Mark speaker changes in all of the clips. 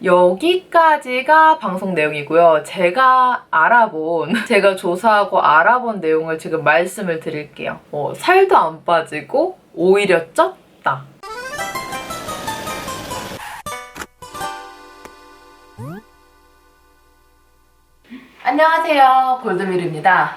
Speaker 1: 여기까지가 방송 내용이고요. 제가 조사하고 알아본 내용을 지금 말씀을 드릴게요. 살도 안 빠지고 오히려 쪘다. 안녕하세요, 골드밀입니다.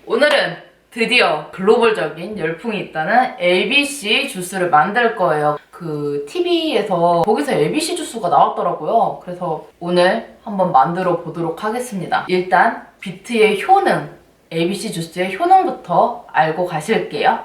Speaker 1: 오늘은 드디어 글로벌적인 열풍이 있다는 ABC 주스를 만들 거예요. 그 TV에서 거기서 ABC 주스가 나왔더라고요. 그래서 오늘 한번 만들어 보도록 하겠습니다. 일단 비트의 효능, ABC 주스의 효능부터 알고 가실게요.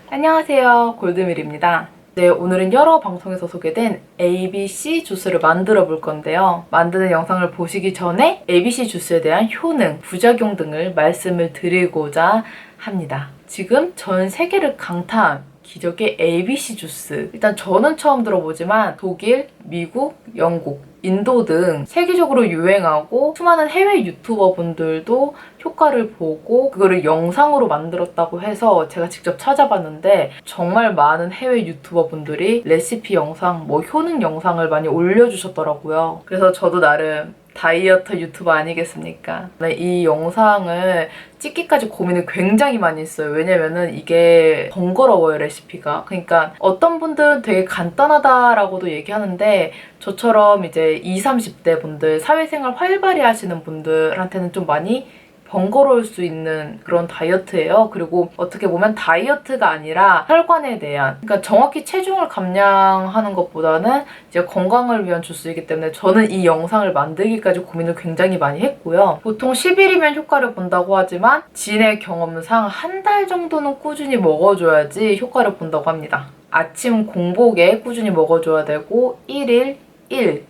Speaker 1: 안녕하세요, 골드밀입니다. 네, 오늘은 여러 방송에서 소개된 ABC 주스를 만들어 볼 건데요. 만드는 영상을 보시기 전에 ABC 주스에 대한 효능, 부작용 등을 말씀을 드리고자 합니다. 지금 전 세계를 강타한 기적의 ABC 주스. 일단 저는 처음 들어보지만 독일, 미국, 영국, 인도 등 세계적으로 유행하고 수많은 해외 유튜버 분들도 효과를 보고 그거를 영상으로 만들었다고 해서 제가 직접 찾아봤는데 정말 많은 해외 유튜버 분들이 레시피 영상, 효능 영상을 많이 올려주셨더라고요. 그래서 저도 나름 다이어트 유튜버 아니겠습니까? 이 영상을 찍기까지 고민을 굉장히 많이 했어요. 왜냐면은 이게 번거로워요, 레시피가. 그러니까 어떤 분들은 되게 간단하다라고도 얘기하는데 저처럼 이제 20, 30대 분들, 사회생활 활발히 하시는 분들한테는 좀 많이 번거로울 수 있는 그런 다이어트예요. 그리고 어떻게 보면 다이어트가 아니라 혈관에 대한, 그러니까 정확히 체중을 감량하는 것보다는 이제 건강을 위한 주스이기 때문에 저는 이 영상을 만들기까지 고민을 굉장히 많이 했고요. 보통 10일이면 효과를 본다고 하지만 지인의 경험상 한 달 정도는 꾸준히 먹어줘야지 효과를 본다고 합니다. 아침 공복에 꾸준히 먹어줘야 되고 1일 1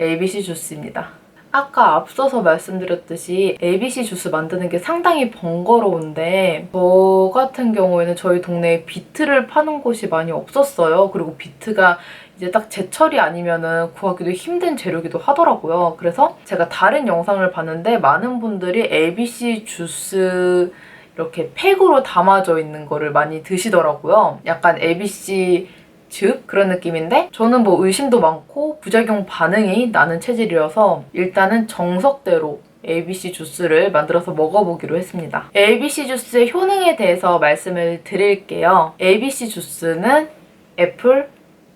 Speaker 1: ABC 주스입니다. 아까 앞서서 말씀드렸듯이 ABC 주스 만드는 게 상당히 번거로운데 저 같은 경우에는 저희 동네에 비트를 파는 곳이 많이 없었어요. 그리고 비트가 이제 딱 제철이 아니면은 구하기도 힘든 재료기도 하더라고요. 그래서 제가 다른 영상을 봤는데 많은 분들이 ABC 주스 이렇게 팩으로 담아져 있는 거를 많이 드시더라고요. 약간 ABC 즙? 그런 느낌인데 저는 의심도 많고 부작용 반응이 나는 체질이어서 일단은 정석대로 ABC 주스를 만들어서 먹어보기로 했습니다. ABC 주스의 효능에 대해서 말씀을 드릴게요. ABC 주스는 애플,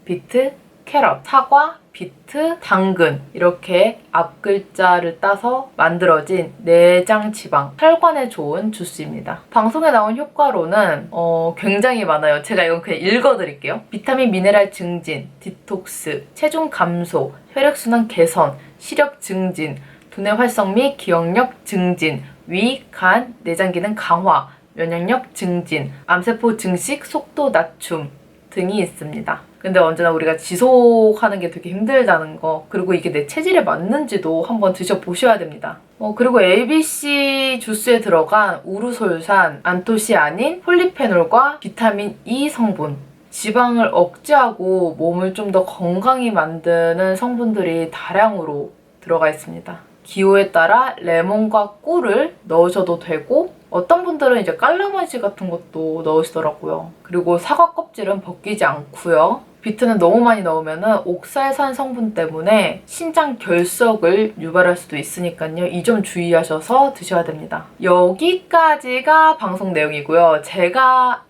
Speaker 1: 비트, 캐럿, 사과, 비트, 당근 이렇게 앞글자를 따서 만들어진 내장 지방, 혈관에 좋은 주스입니다. 방송에 나온 효과로는 굉장히 많아요. 제가 이건 그냥 읽어드릴게요. 비타민, 미네랄 증진, 디톡스, 체중 감소, 혈액순환 개선, 시력 증진, 두뇌 활성 및 기억력 증진, 위, 간, 내장 기능 강화, 면역력 증진, 암세포 증식 속도 낮춤 등이 있습니다. 근데 언제나 우리가 지속하는 게 되게 힘들다는 거, 그리고 이게 내 체질에 맞는지도 한번 드셔보셔야 됩니다. 그리고 ABC 주스에 들어간 우르솔산, 안토시아닌, 폴리페놀과 비타민 E 성분, 지방을 억제하고 몸을 좀 더 건강히 만드는 성분들이 다량으로 들어가 있습니다. 기호에 따라 레몬과 꿀을 넣으셔도 되고 어떤 분들은 이제 깔라마시 같은 것도 넣으시더라고요. 그리고 사과 껍질은 벗기지 않고요. 비트는 너무 많이 넣으면 옥살산 성분 때문에 신장 결석을 유발할 수도 있으니까요. 이 점 주의하셔서 드셔야 됩니다. 여기까지가 방송 내용이고요. 제가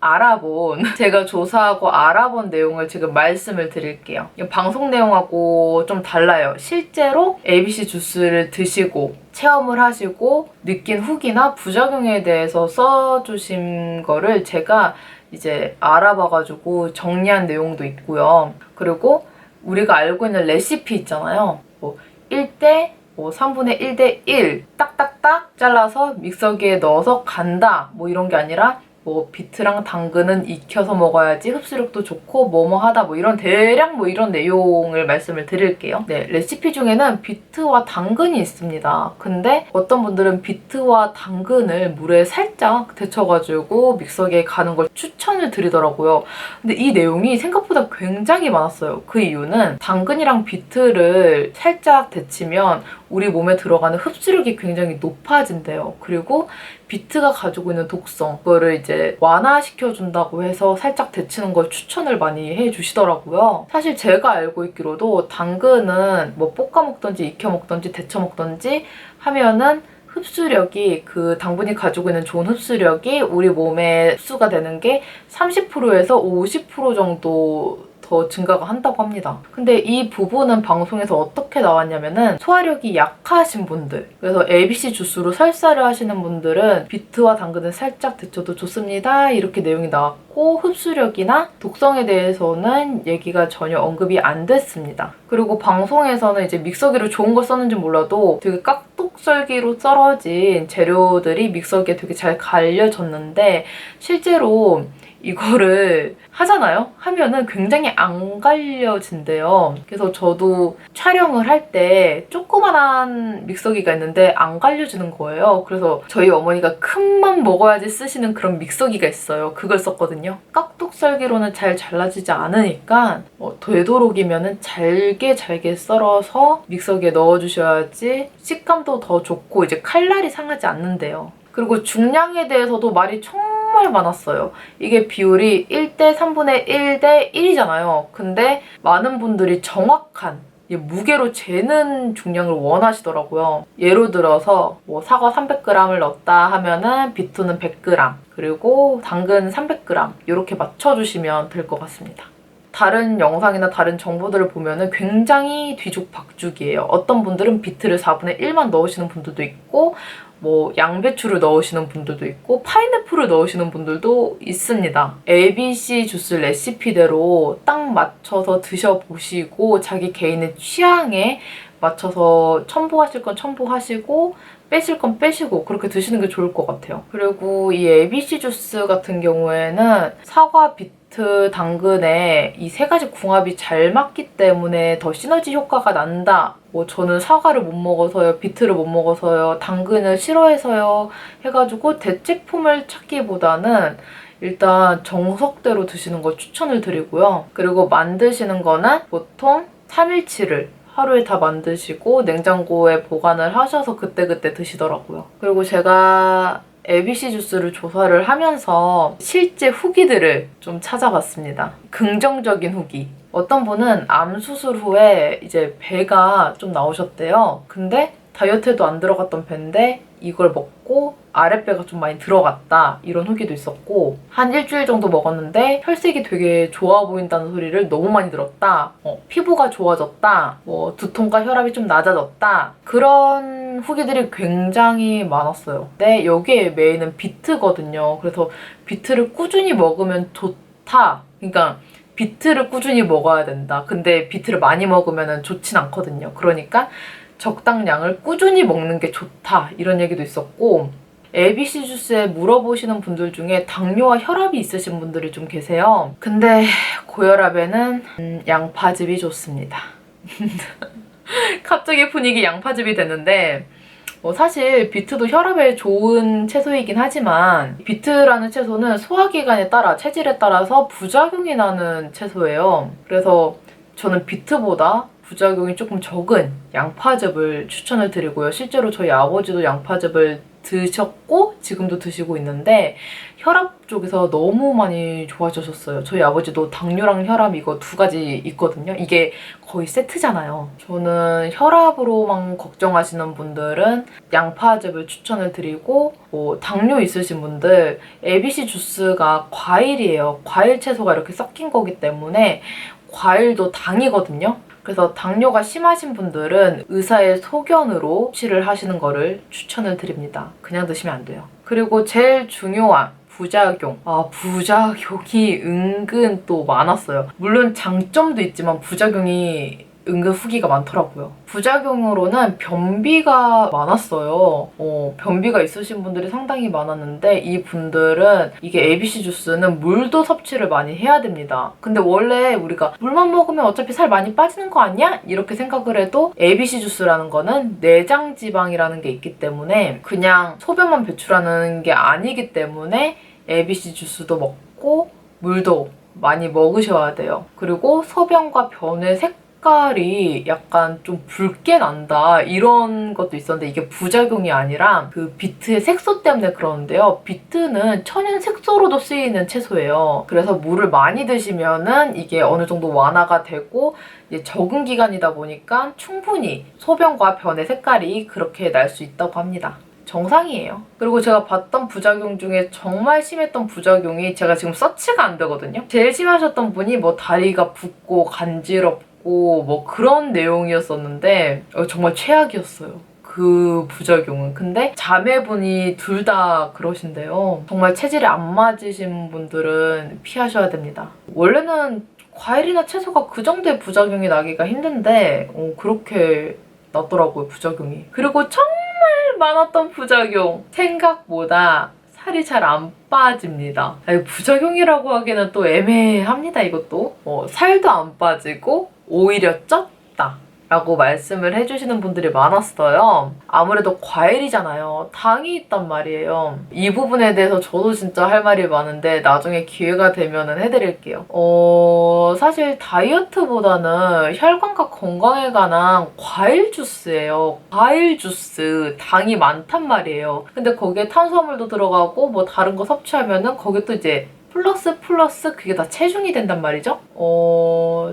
Speaker 1: 조사하고 알아본 내용을 지금 말씀을 드릴게요. 방송 내용하고 좀 달라요. 실제로 ABC 주스를 드시고 체험을 하시고 느낀 후기나 부작용에 대해서 써주신 거를 제가 이제 알아봐가지고 정리한 내용도 있고요. 그리고 우리가 알고 있는 레시피 있잖아요. 1대 3분의 1대 1 딱딱딱 잘라서 믹서기에 넣어서 간다 이런 게 아니라 비트랑 당근은 익혀서 먹어야지 흡수력도 좋고 하다 이런 대략 이런 내용을 말씀을 드릴게요. 네, 레시피 중에는 비트와 당근이 있습니다. 근데 어떤 분들은 비트와 당근을 물에 살짝 데쳐가지고 믹서기에 가는 걸 추천을 드리더라고요. 근데 이 내용이 생각보다 굉장히 많았어요. 그 이유는 당근이랑 비트를 살짝 데치면 우리 몸에 들어가는 흡수력이 굉장히 높아진대요. 그리고 비트가 가지고 있는 독성 그거를 이제 완화시켜준다고 해서 살짝 데치는 걸 추천을 많이 해주시더라고요. 사실 제가 알고 있기로도 당근은 뭐 볶아 먹던지 익혀 먹던지 데쳐 먹던지 하면은 흡수력이 그 당분이 가지고 있는 좋은 흡수력이 우리 몸에 흡수가 되는 게 30%에서 50% 정도 더 증가가 한다고 합니다. 근데 이 부분은 방송에서 어떻게 나왔냐면은 소화력이 약하신 분들, 그래서 ABC 주스로 설사를 하시는 분들은 비트와 당근을 살짝 데쳐도 좋습니다. 이렇게 내용이 나왔고 흡수력이나 독성에 대해서는 얘기가 전혀 언급이 안 됐습니다. 그리고 방송에서는 이제 믹서기로 좋은 걸 썼는지 몰라도 되게 깍둑썰기로 썰어진 재료들이 믹서기에 되게 잘 갈려졌는데 실제로 이거를 하잖아요? 하면은 굉장히 안 갈려진대요. 그래서 저도 촬영을 할 때 조그만한 믹서기가 있는데 안 갈려지는 거예요. 그래서 저희 어머니가 큰맘 먹어야지 쓰시는 그런 믹서기가 있어요. 그걸 썼거든요. 깍둑썰기로는 잘 잘라지지 않으니까 되도록이면은 잘게 썰어서 믹서기에 넣어주셔야지 식감도 더 좋고 이제 칼날이 상하지 않는데요. 그리고 중량에 대해서도 말이 정말 많았어요. 이게 비율이 1대 3분의 1대 1이잖아요. 근데 많은 분들이 정확한 무게로 재는 중량을 원하시더라고요. 예로 들어서 뭐 사과 300g을 넣었다 하면은 비트는 100g, 그리고 당근 300g 이렇게 맞춰주시면 될 것 같습니다. 다른 영상이나 다른 정보들을 보면은 굉장히 뒤죽박죽이에요. 어떤 분들은 비트를 4분의 1만 넣으시는 분들도 있고 뭐 양배추를 넣으시는 분들도 있고 파인애플을 넣으시는 분들도 있습니다. ABC 주스 레시피대로 딱 맞춰서 드셔보시고 자기 개인의 취향에 맞춰서 첨부하실 건 첨부하시고 빼실 건 빼시고 그렇게 드시는 게 좋을 것 같아요. 그리고 이 ABC 주스 같은 경우에는 사과, 비트, 당근의 이 세 가지 궁합이 잘 맞기 때문에 더 시너지 효과가 난다. 뭐 저는 사과를 못 먹어서요, 비트를 못 먹어서요, 당근을 싫어해서요 해가지고 대체품을 찾기보다는 일단 정석대로 드시는 걸 추천을 드리고요. 그리고 만드시는 거는 보통 3일치를 하루에 다 만드시고 냉장고에 보관을 하셔서 그때그때 드시더라고요. 그리고 제가 ABC 주스를 조사를 하면서 실제 후기들을 좀 찾아봤습니다. 긍정적인 후기. 어떤 분은 암 수술 후에 이제 배가 좀 나오셨대요. 근데 다이어트에도 안 들어갔던 배인데 이걸 먹고 아랫배가 좀 많이 들어갔다 이런 후기도 있었고, 한 일주일 정도 먹었는데 혈색이 되게 좋아 보인다는 소리를 너무 많이 들었다, 피부가 좋아졌다, 뭐 두통과 혈압이 좀 낮아졌다, 그런 후기들이 굉장히 많았어요. 근데 여기에 메인은 비트거든요. 그래서 비트를 꾸준히 먹으면 좋다, 그러니까 비트를 꾸준히 먹어야 된다. 근데 비트를 많이 먹으면 좋진 않거든요. 그러니까 적당량을 꾸준히 먹는 게 좋다 이런 얘기도 있었고, ABC 주스에 물어보시는 분들 중에 당뇨와 혈압이 있으신 분들이 좀 계세요. 근데 고혈압에는 양파즙이 좋습니다. 갑자기 분위기 양파즙이 됐는데 사실 비트도 혈압에 좋은 채소이긴 하지만 비트라는 채소는 소화기관에 따라 체질에 따라서 부작용이 나는 채소예요. 그래서 저는 비트보다 부작용이 조금 적은 양파즙을 추천을 드리고요. 실제로 저희 아버지도 양파즙을 드셨고 지금도 드시고 있는데 혈압 쪽에서 너무 많이 좋아지셨어요. 저희 아버지도 당뇨랑 혈압 이거 두 가지 있거든요. 이게 거의 세트잖아요. 저는 혈압으로만 걱정하시는 분들은 양파즙을 추천을 드리고, 당뇨 있으신 분들 ABC 주스가 과일이에요. 과일 채소가 이렇게 섞인 거기 때문에 과일도 당이거든요. 그래서 당뇨가 심하신 분들은 의사의 소견으로 섭취를 하시는 거를 추천을 드립니다. 그냥 드시면 안 돼요. 그리고 제일 중요한 부작용. 부작용이 은근 또 많았어요. 물론 장점도 있지만 부작용이 은근 후기가 많더라고요. 부작용으로는 변비가 많았어요. 변비가 있으신 분들이 상당히 많았는데 이 분들은 이게 ABC 주스는 물도 섭취를 많이 해야 됩니다. 근데 원래 우리가 물만 먹으면 어차피 살 많이 빠지는 거 아니야? 이렇게 생각을 해도 ABC 주스라는 거는 내장 지방이라는 게 있기 때문에 그냥 소변만 배출하는 게 아니기 때문에 ABC 주스도 먹고 물도 많이 먹으셔야 돼요. 그리고 소변과 변의 색깔이 약간 좀 붉게 난다 이런 것도 있었는데 이게 부작용이 아니라 그 비트의 색소 때문에 그러는데요. 비트는 천연 색소로도 쓰이는 채소예요. 그래서 물을 많이 드시면은 이게 어느 정도 완화가 되고 이제 적응 기간이다 보니까 충분히 소변과 변의 색깔이 그렇게 날 수 있다고 합니다. 정상이에요. 그리고 제가 봤던 부작용 중에 정말 심했던 부작용이 제가 지금 서치가 안 되거든요. 제일 심하셨던 분이 뭐 다리가 붓고 간지럽고 뭐 그런 내용이었었는데 정말 최악이었어요. 그 부작용은. 근데 자매분이 둘 다 그러신데요. 정말 체질이 안 맞으신 분들은 피하셔야 됩니다. 원래는 과일이나 채소가 그 정도의 부작용이 나기가 힘든데 그렇게 났더라고요, 부작용이. 그리고 정말 많았던 부작용. 생각보다 살이 잘 안 빠집니다. 아니, 부작용이라고 하기는 또 애매합니다, 이것도. 살도 안 빠지고 오히려 쪘다 라고 말씀을 해주시는 분들이 많았어요. 아무래도 과일이잖아요. 당이 있단 말이에요. 이 부분에 대해서 저도 진짜 할 말이 많은데 나중에 기회가 되면 해드릴게요. 사실 다이어트보다는 혈관과 건강에 관한 과일 주스예요. 과일 주스 당이 많단 말이에요. 근데 거기에 탄수화물도 들어가고 뭐 다른 거 섭취하면은 거기에 또 이제 플러스 그게 다 체중이 된단 말이죠.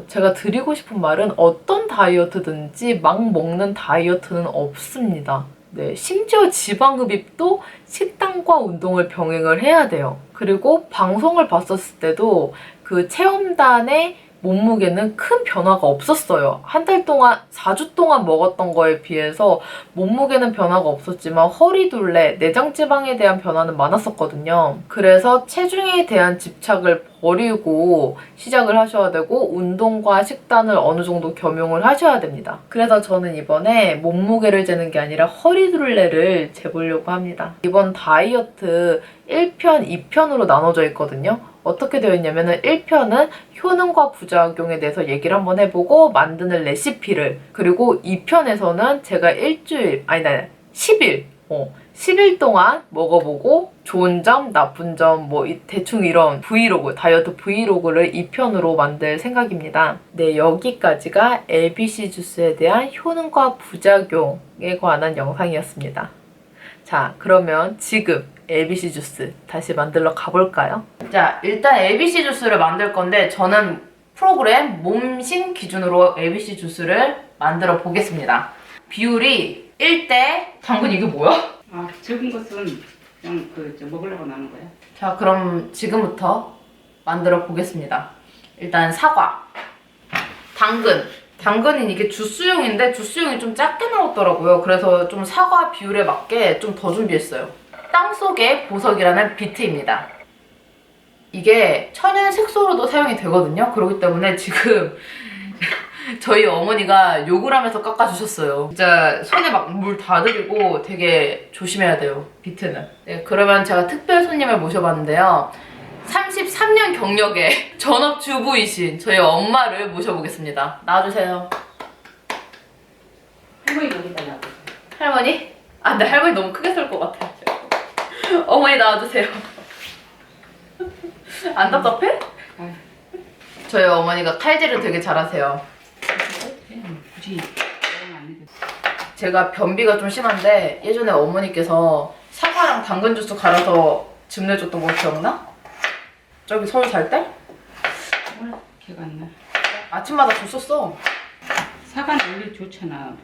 Speaker 1: 제가 드리고 싶은 말은 어떤 다이어트든지 막 먹는 다이어트는 없습니다. 네, 심지어 지방흡입도 식단과 운동을 병행을 해야 돼요. 그리고 방송을 봤었을 때도 그 체험단의 몸무게는 큰 변화가 없었어요. 한 달 동안, 4주 동안 먹었던 거에 비해서 몸무게는 변화가 없었지만 허리둘레, 내장지방에 대한 변화는 많았었거든요. 그래서 체중에 대한 집착을 버리고 시작을 하셔야 되고 운동과 식단을 어느 정도 겸용을 하셔야 됩니다. 그래서 저는 이번에 몸무게를 재는 게 아니라 허리둘레를 재보려고 합니다. 이번 다이어트 1편, 2편으로 나눠져 있거든요. 어떻게 되어 있냐면은 1편은 효능과 부작용에 대해서 얘기를 한번 해보고 만드는 레시피를, 그리고 2편에서는 제가 10일 동안 먹어보고 좋은 점, 나쁜 점, 뭐 대충 이런 브이로그, 다이어트 브이로그를 2편으로 만들 생각입니다. 네, 여기까지가 ABC 주스에 대한 효능과 부작용에 관한 영상이었습니다. 자, 그러면 지금 ABC 주스 다시 만들러 가볼까요? 자, 일단 ABC 주스를 만들 건데 저는 프로그램 몸신 기준으로 ABC 주스를 만들어 보겠습니다. 비율이 1대 당근. 이게 뭐야?
Speaker 2: 적은 것은 그냥 먹으려고 나는 거야.
Speaker 1: 자, 그럼 지금부터 만들어 보겠습니다. 일단 사과, 당근은 이게 주스용인데 주스용이 좀 작게 나왔더라고요. 그래서 좀 사과 비율에 맞게 좀 더 준비했어요. 땅속의 보석이라는 비트입니다. 이게 천연 색소로도 사용이 되거든요. 그렇기 때문에 지금 저희 어머니가 욕을 하면서 깎아주셨어요. 진짜 손에 막 물 다 들이고 되게 조심해야 돼요, 비트는. 네, 그러면 제가 특별 손님을 모셔봤는데요. 33년 경력의 전업주부이신 저희 엄마를 모셔보겠습니다. 나와주세요.
Speaker 2: 할머니 여기다 놔.
Speaker 1: 할머니? 아, 근데 할머니 너무 크게 쏠 것 같아. 어머니 나와주세요. 안 답답해? 저희 어머니가 칼질을 되게 잘하세요.
Speaker 2: 굳이
Speaker 1: 제가 변비가 좀 심한데 예전에 어머니께서 사과랑 당근 주스 갈아서 즙 내줬던 거 기억나? 저기 서울 살 때?
Speaker 2: 몰라, 기억 안 나.
Speaker 1: 아침마다 줬었어.
Speaker 2: 사과는 원래 좋잖아.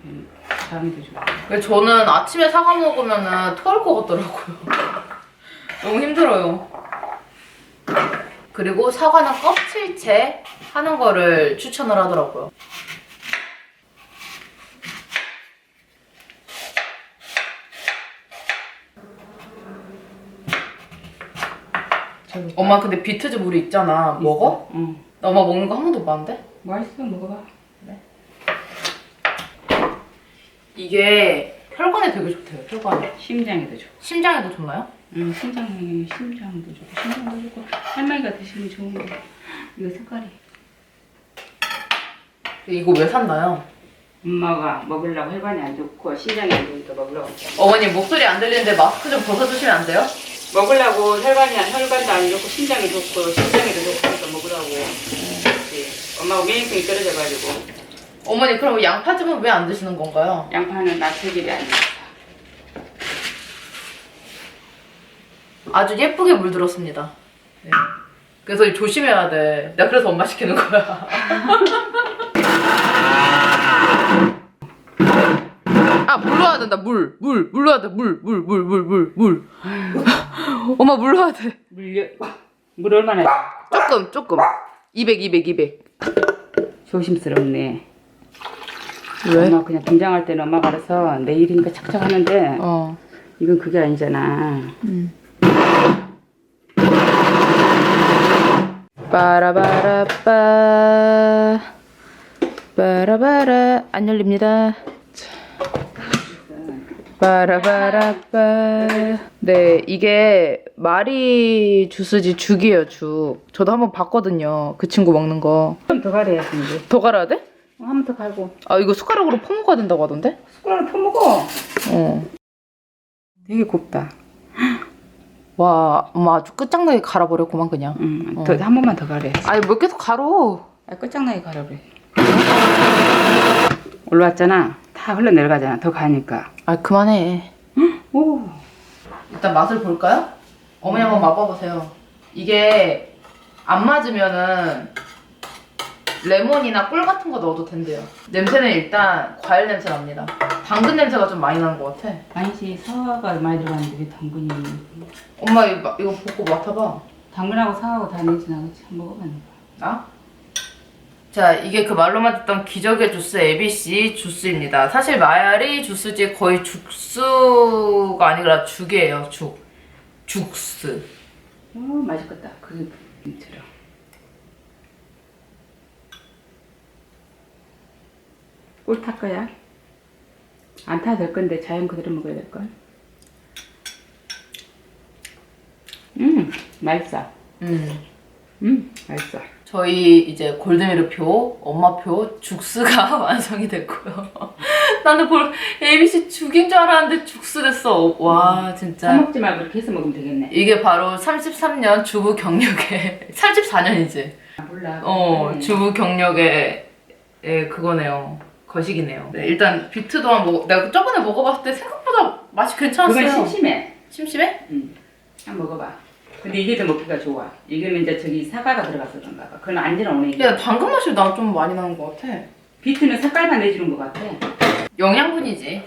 Speaker 2: 사람도 좋고.
Speaker 1: 근데 저는 아침에 사과 먹으면 토할 것 같더라고요. 너무 힘들어요. 그리고 사과는 껍질째 하는 거를 추천을 하더라고요. 엄마 근데 비트즈 물이 있잖아.
Speaker 2: 있어.
Speaker 1: 먹어?
Speaker 2: 응.
Speaker 1: 나 엄마 먹는 거 한 번도 못 봤는데?
Speaker 2: 맛있어, 먹어봐.
Speaker 1: 그래? 이게 혈관에 되게 좋대요. 혈관에.
Speaker 2: 심장에도 좋고.
Speaker 1: 심장에도 좋나요?
Speaker 2: 응, 심장도 좋고, 심장도 좋고. 할머니가 드시면 좋은 거. 이거 색깔이.
Speaker 1: 이거 왜 샀나요?
Speaker 2: 엄마가 먹으려고 혈관이 안 좋고 심장이 안 좋으니까 먹으려고.
Speaker 1: 어머니 목소리 안 들리는데 마스크 좀 벗어주시면 안 돼요?
Speaker 2: 먹으려고 혈관도 안 좋고 심장이 좋고 심장에도 좋고 그러니까 먹으라고. 그렇지. 엄마가免疫力떨어져가지고.
Speaker 1: 어머니 그럼 양파즙은 왜 안 드시는 건가요?
Speaker 2: 양파는 맛 체질이 아니야.
Speaker 1: 아주 예쁘게 물들었습니다. 네. 그래서 조심해야 돼. 내가 그래서 엄마 시키는 거야. 아, 물 넣어야 된다. 물 넣어야 돼. 물. 엄마 물 넣어야 돼.
Speaker 2: 물 얼마나?
Speaker 1: 조금. 200.
Speaker 2: 조심스럽네.
Speaker 1: 왜?
Speaker 2: 엄마 그냥 김장할 때는 엄마가 알아서 내 일이니까 착착 하는데 이건 그게 아니잖아.
Speaker 1: 빠라바라 안 열립니다. 빠라바라빠. 네, 이게 마리 주스지 죽이에요, 죽. 저도 한번 봤거든요. 그 친구 먹는 거.
Speaker 2: 좀 더 갈아야지 이제.
Speaker 1: 더 갈아야 돼?
Speaker 2: 한 번 더 갈고.
Speaker 1: 아, 이거 숟가락으로 퍼먹어야 된다고 하던데?
Speaker 2: 숟가락을 퍼먹어.
Speaker 1: 되게 곱다. 와, 엄마 아주 끝장나게 갈아버렸구만 그냥.
Speaker 2: 한 번만 더 갈아야지.
Speaker 1: 아니 뭘 계속 갈어.
Speaker 2: 끝장나게 갈아버려. 올라왔잖아. 다 흘러내려가잖아. 더 가니까.
Speaker 1: 아, 그만해.
Speaker 2: 오.
Speaker 1: 일단 맛을 볼까요? 어머니 한번 맛봐보세요. 이게 안 맞으면은 레몬이나 꿀 같은 거 넣어도 된대요. 냄새는 일단 과일 냄새 납니다. 당근 냄새가 좀 많이 나는 것 같아.
Speaker 2: 아니지, 사과가 많이 들어가는데 왜 당근이.
Speaker 1: 엄마 이거 볶고 맡아봐.
Speaker 2: 당근하고 사과하고 다 내지 나겠지. 한번 먹어봐.
Speaker 1: 아? 자, 이게 그 말로만 듣던 기적의 주스 ABC 주스입니다. 사실 마야리 주스지 거의 죽수가 아니라 죽이에요. 죽스.
Speaker 2: 맛있겠다. 그게 들어. 꿀 탈 거야? 안 타도 될 건데 자연 그대로 먹어야 될 걸. 맛있어. 맛있어.
Speaker 1: 저희 이제 골드미르표, 엄마표 죽스가 완성이 됐고요. 나는 ABC 죽인 줄 알았는데 죽스 됐어. 와, 진짜.
Speaker 2: 사 먹지 말고 이렇게 해서 먹으면 되겠네.
Speaker 1: 이게 바로 33년 주부 경력의 34년이지.
Speaker 2: 몰라.
Speaker 1: 주부 경력의 그거네요. 거식이네요. 네, 일단 비트도 한번 내가 저번에 먹어봤을 때 생각보다 맛이 괜찮았어요.
Speaker 2: 그건 심심해.
Speaker 1: 심심해?
Speaker 2: 한번 먹어봐. 근데 이게 더 먹기가 좋아. 이거는 이제 저기 사과가 들어가서 그런가 봐. 그건 안지는 오네.
Speaker 1: 야, 당근 맛이 난 좀 많이 나는 것 같아.
Speaker 2: 비트는 색깔만 내주는 것 같아.
Speaker 1: 영양분이지.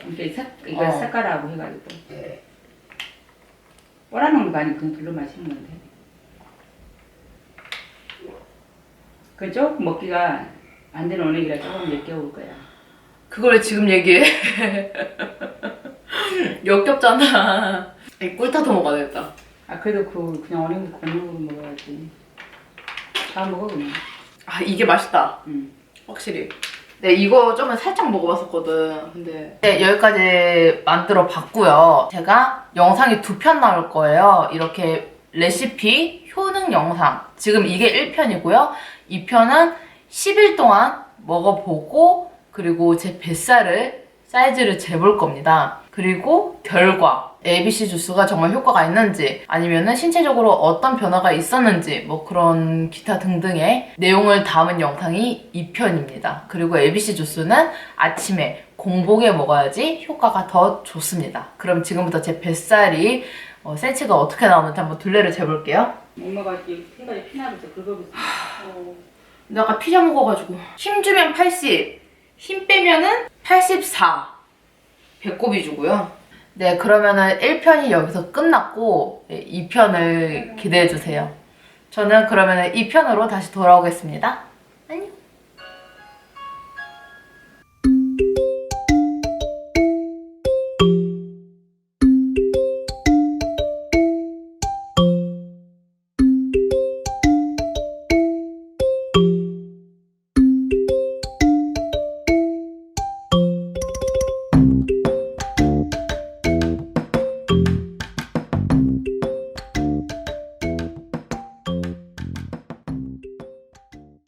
Speaker 2: 이거 색깔하고 해가지고. 빨아먹는 거 아니고 그냥 둘러 마시는 건데. 그 조금 먹기가 안 되는 오네기라 조금 역겨울 거야.
Speaker 1: 그걸 지금 얘기해. 역겹잖아. 꿀타도 먹어야 되겠다.
Speaker 2: 아 그래도 그냥 오네기 고명으로 먹어야지. 다 먹어 그냥.
Speaker 1: 아, 이게 맛있다. 확실히. 네, 이거 좀 살짝 먹어봤었거든. 근데 네, 여기까지 만들어 봤고요. 제가 영상이 2편 나올 거예요. 이렇게 레시피, 효능 영상. 지금 이게 1편이고요. 2편은 10일 동안 먹어보고 그리고 제 뱃살을 사이즈를 재볼 겁니다. 그리고 결과 ABC 주스가 정말 효과가 있는지 아니면은 신체적으로 어떤 변화가 있었는지 뭐 그런 기타 등등의 내용을 담은 영상이 2편입니다. 그리고 ABC 주스는 아침에 공복에 먹어야지 효과가 더 좋습니다. 그럼 지금부터 제 뱃살이 센치가 어떻게 나오는지 한번 둘레를 재볼게요.
Speaker 2: 엄마가 이렇게 해가지고 피나면서 긁어보고 있어.
Speaker 1: 근데 아까 피자 먹어가지고 힘 주면 80, 힘 빼면은 84 배꼽 위주고요. 네, 그러면은 1편이 여기서 끝났고 2편을 기대해주세요. 저는 그러면은 2편으로 다시 돌아오겠습니다.